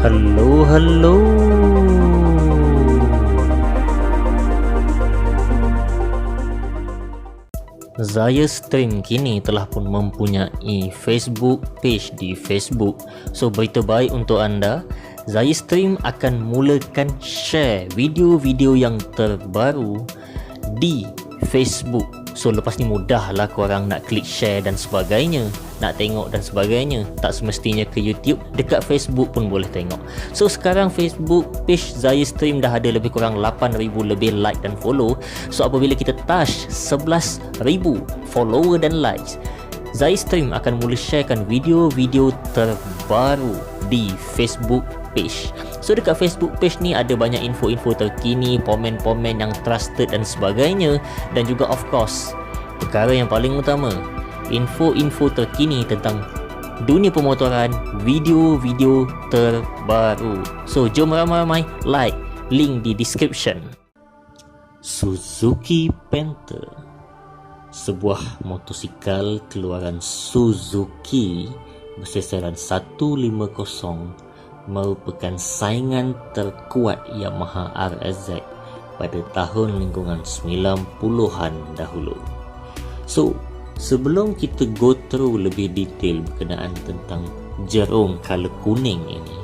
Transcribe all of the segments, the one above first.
Halo. Zaya Stream kini telah pun mempunyai Facebook page di Facebook. So berita baik untuk anda, Zaya Stream akan mulakan share video-video yang terbaru di Facebook. So lepas ni mudahlah korang nak klik share dan sebagainya, nak tengok dan sebagainya. Tak semestinya ke YouTube, dekat Facebook pun boleh tengok. So sekarang Facebook page Zaya Stream dah ada lebih kurang 8,000 lebih like dan follow. So apabila kita touch 11,000 follower dan likes, Zaya Stream akan mula sharekan video-video terbaru di Facebook page. So dekat Facebook page ni ada banyak info-info terkini, komen-komen yang trusted dan sebagainya. Dan juga of course, perkara yang paling utama, info-info terkini tentang dunia pemotoran, video-video terbaru. So jom ramai-ramai like, link di description. Suzuki Panther, sebuah motosikal keluaran Suzuki berseseran 150, merupakan saingan terkuat Yamaha RSZ pada tahun lingkungan 90-an dahulu. So, sebelum kita go through lebih detail berkenaan tentang jerung color kuning ini,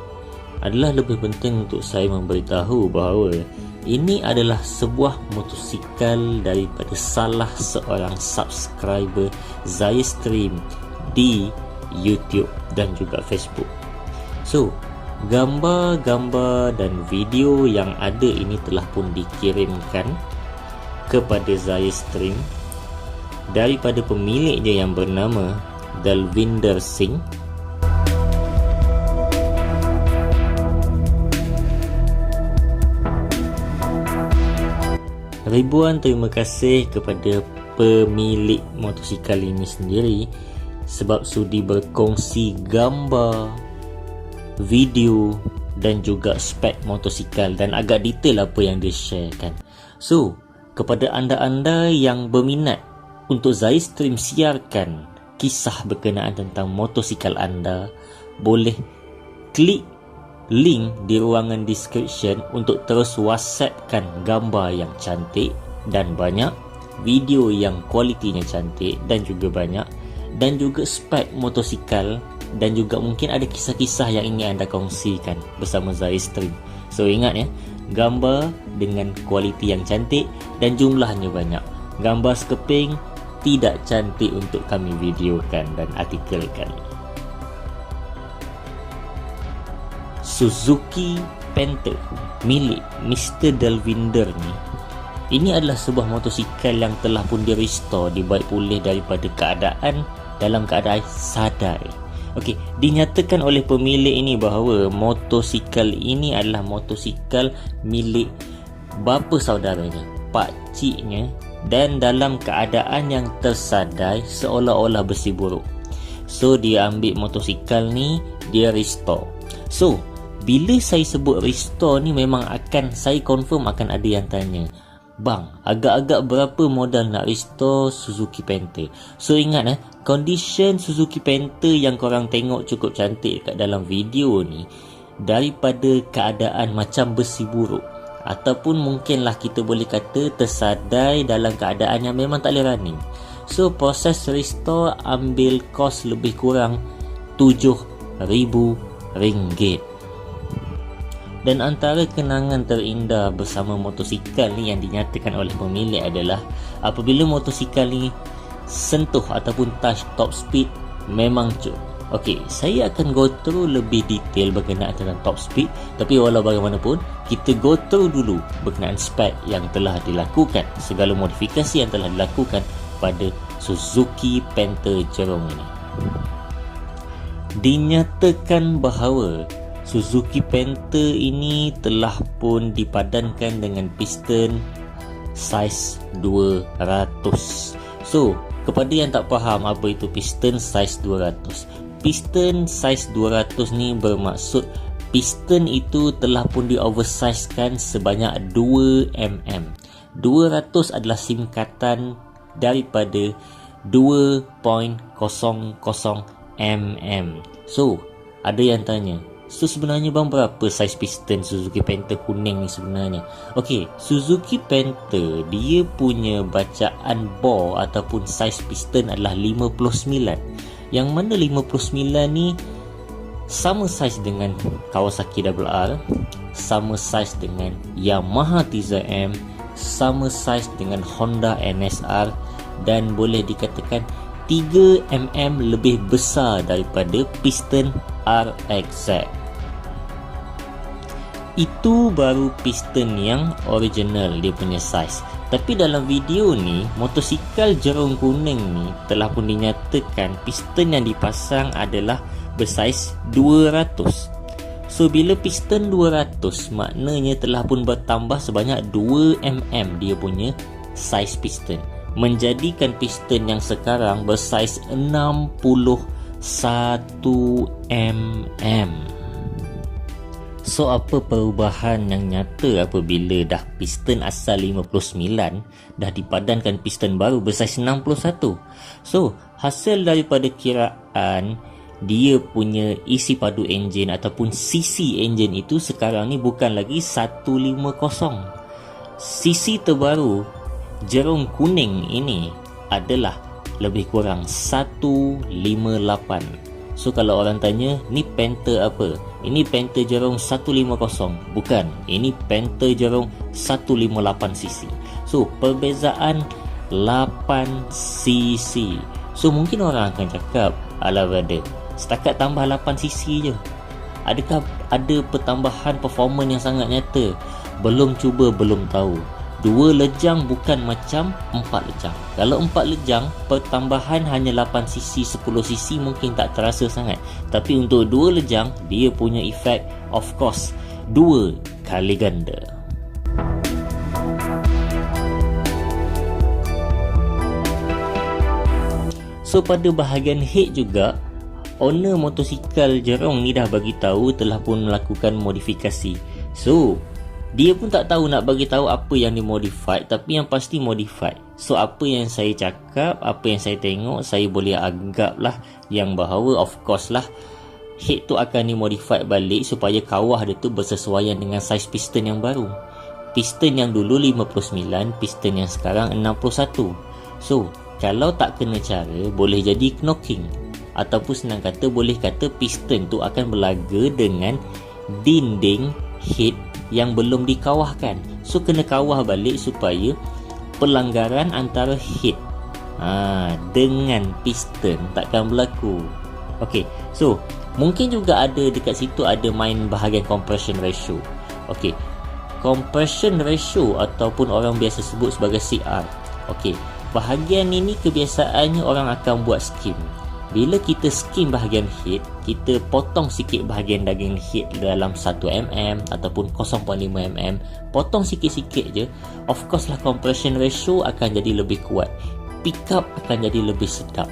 adalah lebih penting untuk saya memberitahu bahawa ini adalah sebuah motosikal daripada salah seorang subscriber Zaya Stream di YouTube dan juga Facebook. So, gambar-gambar dan video yang ada ini telah pun dikirimkan kepada Zaya Stream daripada pemiliknya yang bernama Dalvinder Singh. Ribuan terima kasih kepada pemilik motosikal ini sendiri sebab sudi berkongsi gambar, video dan juga spek motosikal dan agak detail apa yang dia sharekan. So, kepada anda-anda yang berminat untuk Zaya Stream siarkan kisah berkenaan tentang motosikal anda, boleh klik link di ruangan description untuk terus WhatsAppkan gambar yang cantik dan banyak, video yang kualitinya cantik dan juga banyak, dan juga spek motosikal, dan juga mungkin ada kisah-kisah yang ingin anda kongsikan bersama Zaya Stream. So ingat ya, gambar dengan kualiti yang cantik dan jumlahnya banyak. Gambar sekeping tidak cantik untuk kami videokan dan artikelkan. Suzuki Panther milik Mr. Dalvinder ni, ini adalah sebuah motosikal yang telah pun di-restore, dibaik pulih daripada keadaan dalam keadaan sadai. Okey, dinyatakan oleh pemilik ini bahawa motosikal ini adalah motosikal milik bapa saudaranya, pak ciknya, dan dalam keadaan yang tersadai seolah-olah bersih buruk. So dia ambil motosikal ni, dia restore. So bila saya sebut restore ni, memang akan saya confirm akan ada yang tanya, bang, agak-agak berapa modal nak restore Suzuki Panther? So ingat condition Suzuki Panther yang korang tengok cukup cantik kat dalam video ni daripada keadaan macam bersih buruk, ataupun mungkinlah kita boleh kata tersadai dalam keadaan yang memang tak boleh running. So proses restore ambil kos lebih kurang RM7,000. Dan antara kenangan terindah bersama motosikal ni yang dinyatakan oleh pemilik adalah apabila motosikal ni sentuh ataupun touch top speed, memang okey, saya akan go through lebih detail berkenaan tentang top speed, tapi walau bagaimanapun kita go through dulu berkenaan spek yang telah dilakukan, segala modifikasi yang telah dilakukan pada Suzuki Panther jerung ini. Dinyatakan bahawa Suzuki Panther ini telah pun dipadankan dengan piston saiz 200. So, kepada yang tak faham apa itu piston saiz 200, piston saiz 200 ni bermaksud piston itu telah pun di-oversizekan sebanyak 2 mm. 200 adalah singkatan daripada 2.00 mm. So, ada yang tanya, So sebenarnya bang, berapa saiz piston Suzuki Panther kuning ni sebenarnya? Okey, Suzuki Panther dia punya bacaan bore ataupun saiz piston adalah 59. Yang mana 59 ni sama saiz dengan Kawasaki RR, sama saiz dengan Yamaha TZM, sama saiz dengan Honda NSR, dan boleh dikatakan 3mm lebih besar daripada piston RXZ. Itu baru piston yang original dia punya saiz. Tapi dalam video ni, motosikal jerung kuning ni telah pun dinyatakan piston yang dipasang adalah bersaiz 200. So bila piston 200, maknanya telah pun bertambah sebanyak 2mm dia punya saiz piston, menjadikan piston yang sekarang bersaiz 61mm. So apa perubahan yang nyata apabila dah piston asal 59 dah dipadankan piston baru bersaiz 61? So hasil daripada kiraan dia punya isi padu enjin ataupun CC enjin itu sekarang ni bukan lagi 150. CC terbaru jerung kuning ini adalah lebih kurang 158. So kalau orang tanya, ni Panther apa? Ini Panther jerung 150. Bukan, ini Panther jerung 158cc. So perbezaan 8cc. So mungkin orang akan cakap, alah brother, setakat tambah 8cc je, adakah ada pertambahan performance yang sangat nyata? Belum cuba, belum tahu. 2 lejang bukan macam 4 lejang. Kalau 4 lejang, pertambahan hanya 8cc, 10cc mungkin tak terasa sangat. Tapi untuk 2 lejang, dia punya efek of course 2 kali ganda. So pada bahagian head juga, owner motosikal jerung ni dah bagi tahu telah pun melakukan modifikasi. So dia pun tak tahu nak bagi tahu apa yang dimodified, tapi yang pasti modified. So apa yang saya cakap, apa yang saya tengok, saya boleh anggap lah yang bahawa of course lah head tu akan dimodified balik supaya kawah dia tu bersesuaian dengan saiz piston yang baru. Piston yang dulu 59, piston yang sekarang 61. So kalau tak kena cara, boleh jadi knocking, ataupun senang kata boleh kata piston tu akan berlaga dengan dinding head yang belum dikawahkan. So kena kawah balik supaya pelanggaran antara head dengan piston takkan berlaku. Okey, so mungkin juga ada dekat situ ada main bahagian compression ratio. Okey, compression ratio ataupun orang biasa sebut sebagai CR. Okey, bahagian ini kebiasaannya orang akan buat skim. Bila kita skim bahagian head, kita potong sikit bahagian daging head dalam 1mm ataupun 0.5mm, potong sikit-sikit je, of course lah compression ratio akan jadi lebih kuat, pick up akan jadi lebih sedap,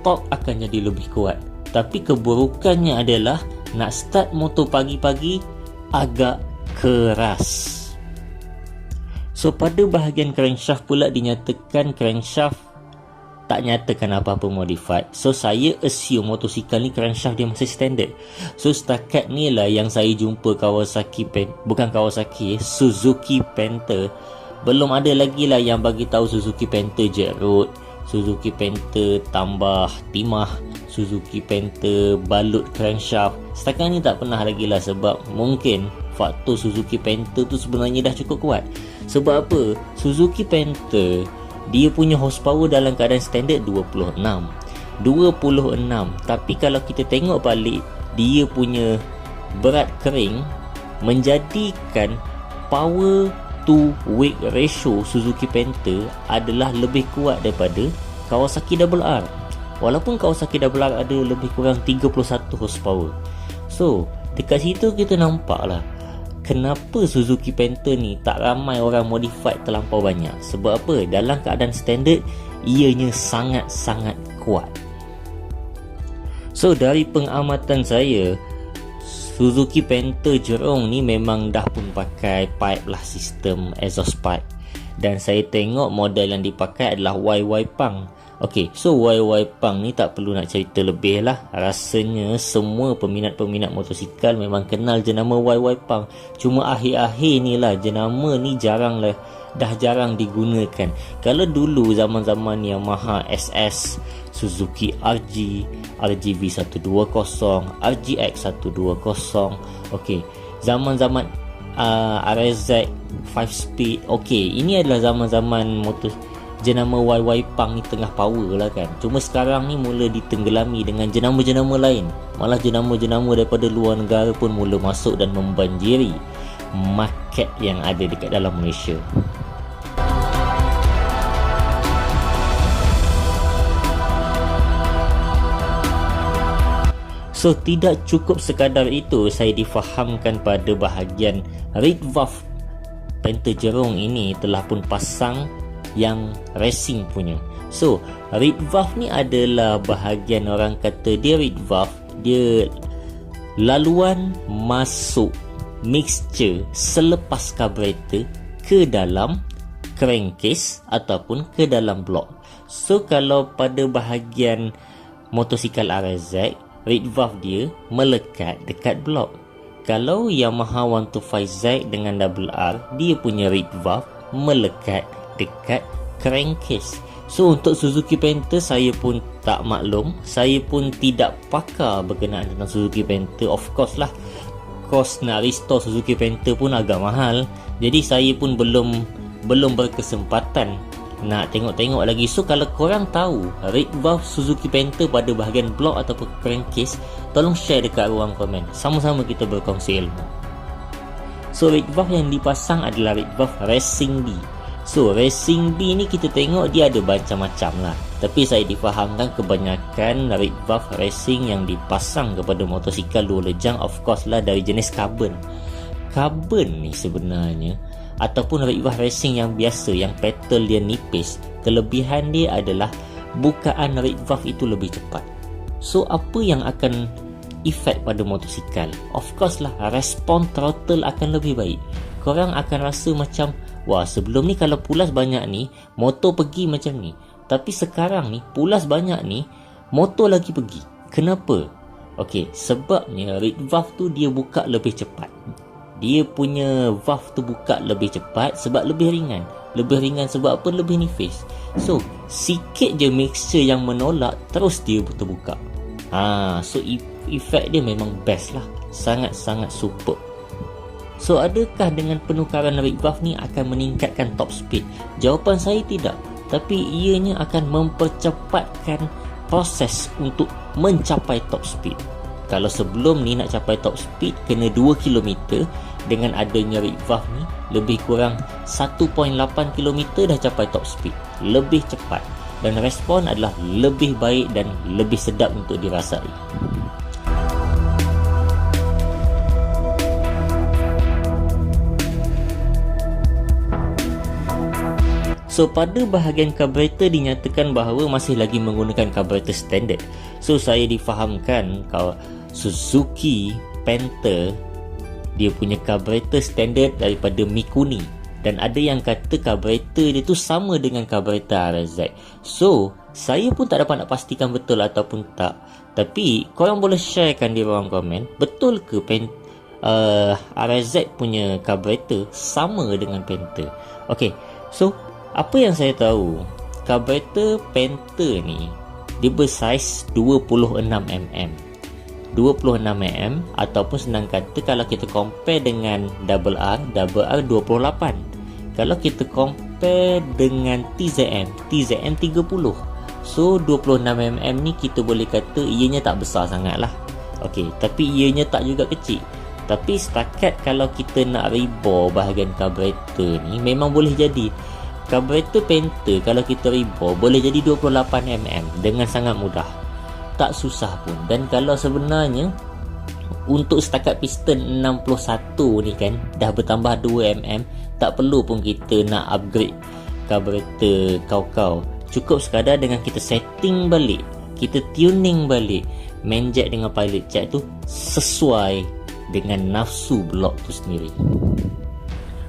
torque akan jadi lebih kuat. Tapi keburukannya adalah nak start motor pagi-pagi agak keras. So pada bahagian crankshaft pula dinyatakan crankshaft tak nyatakan apa-apa modified. So saya assume motosikal ni crankshaft dia masih standard. So setakat ni lah yang saya jumpa Suzuki Panther. Belum ada lagi lah yang bagi tahu Suzuki Panther jet road, Suzuki Panther tambah timah, Suzuki Panther balut crankshaft. Setakat ni tak pernah lagi lah, sebab mungkin faktor Suzuki Panther tu sebenarnya dah cukup kuat. Sebab apa? Suzuki Panther dia punya horsepower dalam keadaan standard 26. Tapi kalau kita tengok balik, dia punya berat kering menjadikan power to weight ratio Suzuki Panther adalah lebih kuat daripada Kawasaki RR. Walaupun Kawasaki RR ada lebih kurang 31 horsepower. So dekat situ kita nampak lah kenapa Suzuki Panther ni tak ramai orang modified terlampau banyak. Sebab apa? Dalam keadaan standard, ianya sangat-sangat kuat. So dari pengamatan saya, Suzuki Panther jerung ni memang dah pun pakai pipe lah, sistem exhaust pipe. Dan saya tengok model yang dipakai adalah YY Punk. Okey, so YY Pang ni tak perlu nak cerita lebih lah. Rasanya semua peminat-peminat motosikal memang kenal jenama YY Pang. Cuma akhir-akhir ni lah jenama ni dah jarang digunakan. Kalau dulu zaman-zaman Yamaha SS, Suzuki RG, RGV 120, RGX 120. Okey, zaman-zaman RZ 5 speed. Okey, ini adalah zaman-zaman motor jenama YY Pang ni tengah power lah kan. Cuma sekarang ni mula ditenggelami dengan jenama-jenama lain. Malah jenama-jenama daripada luar negara pun mula masuk dan membanjiri market yang ada dekat dalam Malaysia. So tidak cukup sekadar itu, saya difahamkan pada bahagian rear valve Panther Jerung ini telah pun pasang yang racing punya. So rear valve ni adalah bahagian, orang kata dia rear valve, dia laluan masuk mixture selepas carburetor ke dalam crankcase ataupun ke dalam blok. So kalau pada bahagian motosikal RZ, rear valve dia melekat dekat blok. Kalau Yamaha 125Z dengan double R, dia punya rear valve melekat dekat crankcase. So untuk Suzuki Panther saya pun tak maklum, saya pun tidak pakar berkenaan tentang Suzuki Panther. Of course lah, kos nak restore Suzuki Panther pun agak mahal. Jadi saya pun belum berkesempatan nak tengok-tengok lagi. So kalau korang tahu rear valve Suzuki Panther pada bahagian blok ataupun crankcase, tolong share dekat ruang komen. Sama-sama kita berkongsi ilmu. So rear valve yang dipasang adalah rear valve Racing B. So Racing B ni kita tengok dia ada macam-macam lah. Tapi saya difahamkan kebanyakan rear valve racing yang dipasang kepada motosikal dua lejang of course lah dari jenis carbon. Carbon ni sebenarnya, ataupun rear valve racing yang biasa, yang petal dia nipis, kelebihan dia adalah bukaan rear valve itu lebih cepat. So apa yang akan efek pada motosikal? Of course lah, respon throttle akan lebih baik. Korang akan rasa macam, wah sebelum ni kalau pulas banyak ni, motor pergi macam ni. Tapi sekarang ni, pulas banyak ni, motor lagi pergi. Kenapa? Okey, sebabnya rear valve tu dia buka lebih cepat. Dia punya valve tu buka lebih cepat sebab lebih ringan. Lebih ringan sebab apa? Lebih nipis. So, sikit je mixture yang menolak, terus dia terbuka. So efek dia memang best lah. Sangat-sangat superb. So adakah dengan penukaran rear valve ni akan meningkatkan top speed? Jawapan saya tidak. Tapi ianya akan mempercepatkan proses untuk mencapai top speed. Kalau sebelum ni nak capai top speed kena 2 km, dengan adanya rear valve ni lebih kurang 1.8 km dah capai top speed. Lebih cepat dan respon adalah lebih baik dan lebih sedap untuk dirasai. So pada bahagian carburetor dinyatakan bahawa masih lagi menggunakan carburetor standard. So saya difahamkan kalau Suzuki Panther dia punya carburetor standard daripada Mikuni, dan ada yang kata carburetor dia tu sama dengan carburetor RZ. So saya pun tak dapat nak pastikan betul ataupun tak. Tapi korang boleh sharekan di ruang komen, betul ke RZ punya carburetor sama dengan Panther? Okay, so apa yang saya tahu, carburetor Panther ni dia bersaiz 26mm. 26mm ataupun senang kata kalau kita compare dengan double R 28. Kalau kita compare dengan TZM 30. So 26mm ni kita boleh kata ianya tak besar sangat lah. Okey, tapi ianya tak juga kecil. Tapi setakat kalau kita nak rebore bahagian carburetor ni, memang boleh jadi carburetor Panther kalau kita rebore boleh jadi 28mm dengan sangat mudah. Tak susah pun. Dan kalau sebenarnya untuk setakat piston 61 ni kan dah bertambah 2mm, tak perlu pun kita nak upgrade carburetor kau-kau. Cukup sekadar dengan kita setting balik, kita tuning balik main jack dengan pilot jack tu sesuai dengan nafsu blok tu sendiri.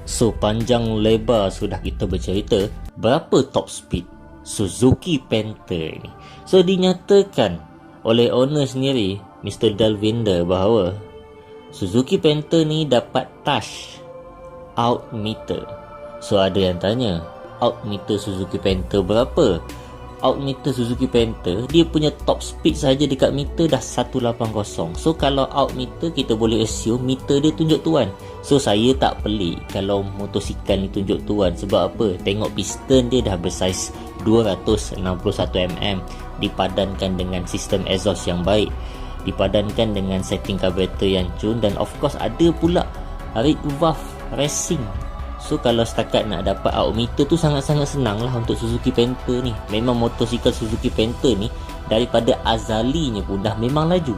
So panjang lebar sudah kita bercerita berapa top speed Suzuki Panther ni. So dinyatakan oleh owner sendiri, Mr. Dalvinder, bahawa Suzuki Panther ni dapat touch out meter. So ada yang tanya, out meter Suzuki Panther berapa? Out meter Suzuki Panther, dia punya top speed saja dekat meter dah 180. So kalau out meter, kita boleh assume meter dia tunjuk tuan. So saya tak pelik kalau motosikal ni tunjuk tuan. Sebab apa? Tengok piston dia dah bersaiz 261mm, dipadankan dengan sistem exhaust yang baik, dipadankan dengan setting carburetor yang cun, dan of course ada pula Red Valve Racing. So kalau setakat nak dapat out meter tu sangat-sangat senang lah untuk Suzuki Panther ni. Memang motosikal Suzuki Panther ni daripada azalinya pun dah memang laju.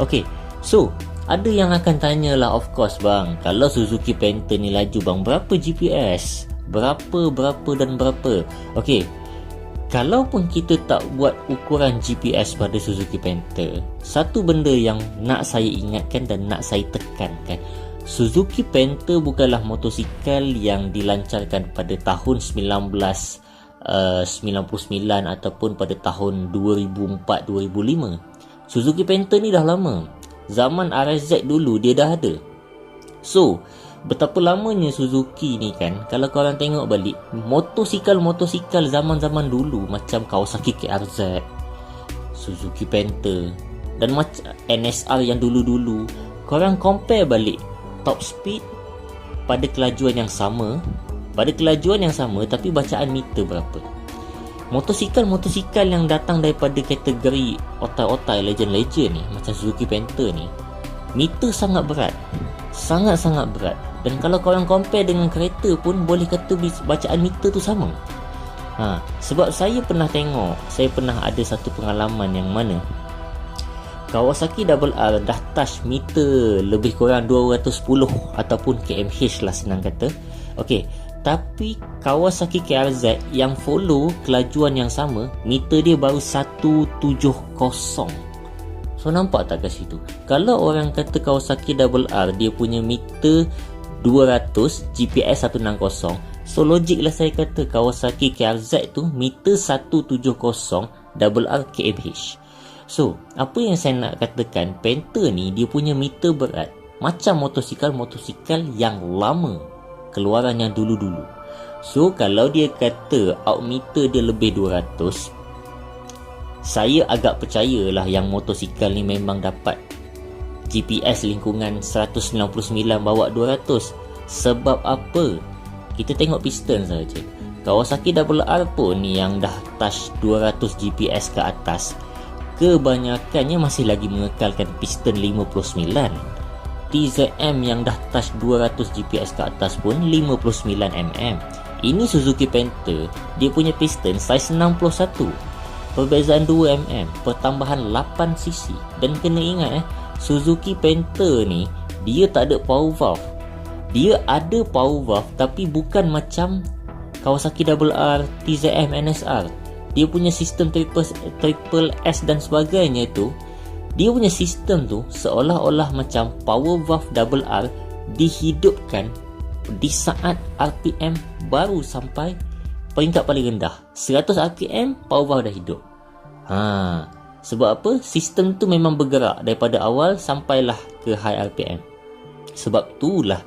Okay, so ada yang akan tanyalah, of course bang, kalau Suzuki Panther ni laju bang, berapa GPS? Berapa dan berapa? Okay, kalaupun kita tak buat ukuran GPS pada Suzuki Panther, satu benda yang nak saya ingatkan dan nak saya tekankan, Suzuki Panther bukanlah motosikal yang dilancarkan pada tahun 1999 ataupun pada tahun 2004-2005. Suzuki Panther ni dah lama. Zaman RSZ dulu dia dah ada. So, betapa lamanya Suzuki ni kan, kalau korang tengok balik motosikal zaman-zaman dulu macam Kawasaki KRZ, Suzuki Panther dan macam NSR yang dulu-dulu, korang compare balik top speed pada kelajuan yang sama tapi bacaan meter berapa. Motosikal yang datang daripada kategori otai-otai, legend-legend ni macam Suzuki Panther ni, meter sangat berat, sangat-sangat berat. Dan kalau korang compare dengan kereta pun boleh kata bacaan meter tu sama. Sebab saya pernah ada satu pengalaman yang mana Kawasaki RR dah touch meter lebih kurang 210 ataupun kmh lah senang kata. Okey, tapi Kawasaki KRZ yang follow kelajuan yang sama, meter dia baru 170. So nampak tak kat situ? Kalau orang kata Kawasaki RR dia punya meter 200, GPS 160, so logik lah saya kata Kawasaki KRZ tu meter 170 RR kmh. So, apa yang saya nak katakan, Panther ni dia punya meter berat macam motosikal yang lama, keluaran yang dulu-dulu. So, kalau dia kata out meter dia lebih 200, saya agak percayalah yang motosikal ni memang dapat GPS lingkungan 199 bawa 200. Sebab apa? Kita tengok piston saja. Kawasaki RR pun ni yang dah touch 200 GPS ke atas, kebanyakannya masih lagi mengekalkan piston 59. TZM yang dah touch 200 GPS ke atas pun 59mm. Ini Suzuki Panther, dia punya piston size 61, perbezaan 2mm, pertambahan 8cc. Dan kena ingat Suzuki Panther ni dia tak ada power valve. Dia ada power valve tapi bukan macam Kawasaki RR, TZM, NSR. Dia punya sistem triple S dan sebagainya tu, dia punya sistem tu seolah-olah macam power valve RR dihidupkan di saat RPM baru sampai peringkat paling rendah. 100 RPM power valve dah hidup. Sebab apa? Sistem tu memang bergerak daripada awal sampailah ke high RPM. Sebab itulah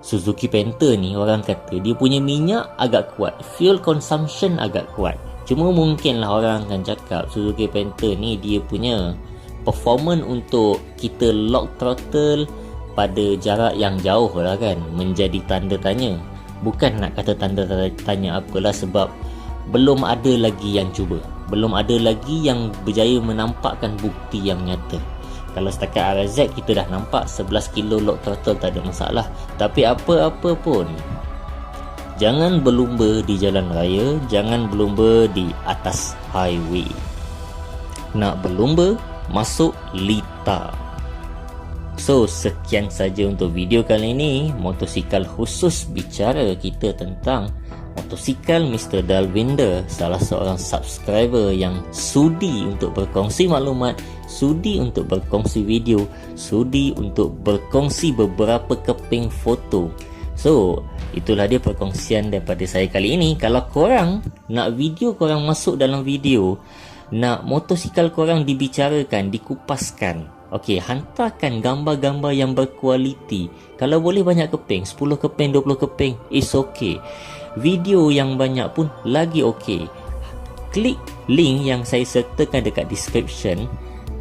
Suzuki Panther ni orang kata dia punya minyak agak kuat, fuel consumption agak kuat. Cuma mungkinlah orang akan cakap Suzuki Panther ni dia punya performance untuk kita lock throttle pada jarak yang jauh lah kan, menjadi tanda tanya. Bukan nak kata tanda tanya apalah, sebab belum ada lagi yang cuba, belum ada lagi yang berjaya menampakkan bukti yang nyata. Kalau setakat RZ kita dah nampak 11 kilo lock throttle tak ada masalah. Tapi apa-apa pun, jangan berlumba di jalan raya, jangan berlumba di atas highway. Nak berlumba, masuk lita. So, sekian saja untuk video kali ini. Motosikal khusus bicara kita tentang motosikal Mr. Dalvinder, salah seorang subscriber yang sudi untuk berkongsi maklumat, sudi untuk berkongsi video, sudi untuk berkongsi beberapa keping foto. So, itulah dia perkongsian daripada saya kali ini. Kalau korang nak video korang masuk dalam video, nak motosikal korang dibicarakan, dikupaskan, okey, hantarkan gambar-gambar yang berkualiti. Kalau boleh banyak keping, 10 keping, 20 keping, it's okay. Video yang banyak pun lagi okey. Klik link yang saya sertakan dekat description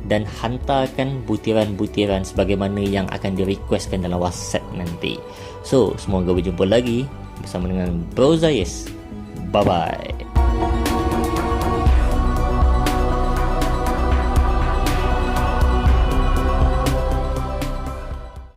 dan hantarkan butiran-butiran sebagaimana yang akan di-requestkan dalam WhatsApp nanti. So, semoga berjumpa lagi bersama dengan Bro Zayis. Bye-bye.